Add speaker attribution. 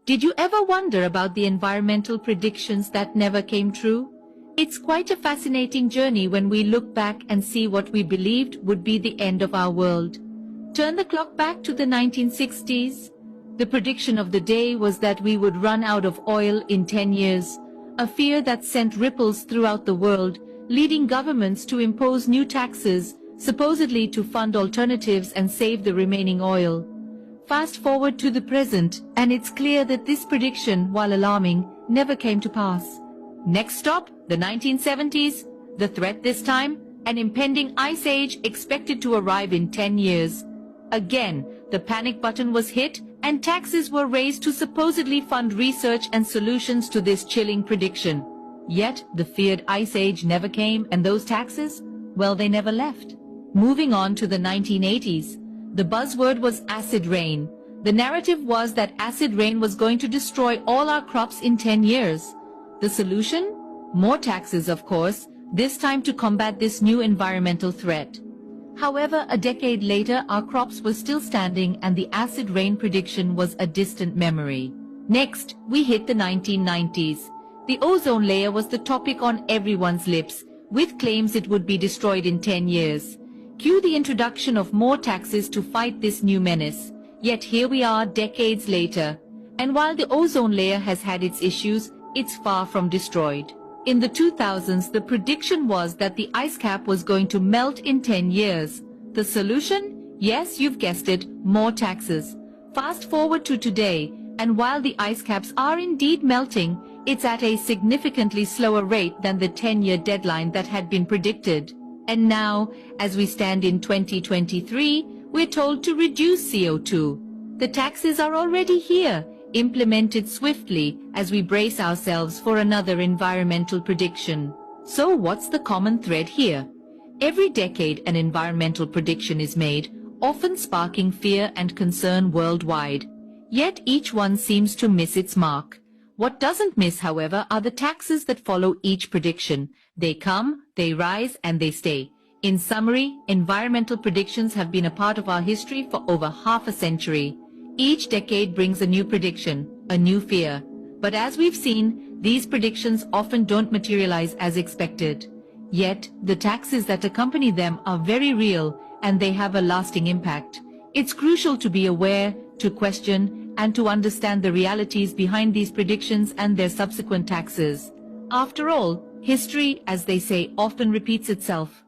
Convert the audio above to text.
Speaker 1: Did you ever wonder about the environmental predictions that never came true? It's quite a fascinating journey when we look back and see what we believed would be the end of our world. Turn the clock back to the 1960s. The prediction of the day was that we would run out of oil in 10 years, a fear that sent ripples throughout the world, leading governments to impose new taxes, supposedly to fund alternatives and save the remaining oil. Fast forward to the present, and it's clear that this prediction, while alarming, never came to pass. Next stop, the 1970s. The threat this time, an impending ice age expected to arrive in 10 years. Again, the panic button was hit and taxes were raised to supposedly fund research and solutions to this chilling prediction. Yet, the feared ice age never came, and those taxes? Well, they never left. Moving on to the 1980s. The buzzword was acid rain. The narrative was that acid rain was going to destroy all our crops in 10 years. The solution? More taxes, of course, this time to combat this new environmental threat. However, a decade later, our crops were still standing and the acid rain prediction was a distant memory. Next, we hit the 1990s. The ozone layer was the topic on everyone's lips, with claims it would be destroyed in 10 years. Cue the introduction of more taxes to fight this new menace. Yet here we are decades later. And while the ozone layer has had its issues, it's far from destroyed. In the 2000s, the prediction was that the ice cap was going to melt in 10 years. The solution? Yes, you've guessed it, more taxes. Fast forward to today, and while the ice caps are indeed melting, it's at a significantly slower rate than the 10-year deadline that had been predicted. And now, as we stand in 2023, we're told to reduce CO2. The taxes are already here, implemented swiftly as we brace ourselves for another environmental prediction. So what's the common thread here? Every decade an environmental prediction is made, often sparking fear and concern worldwide. Yet each one seems to miss its mark. What doesn't miss, however, are the taxes that follow each prediction. They come, they rise, and they stay. In summary, environmental predictions have been a part of our history for over half a century. Each decade brings a new prediction, a new fear. But as we've seen, these predictions often don't materialize as expected. Yet, the taxes that accompany them are very real, and they have a lasting impact. It's crucial to be aware, to question, and to understand the realities behind these predictions and their subsequent taxes. After all, history, as they say, often repeats itself.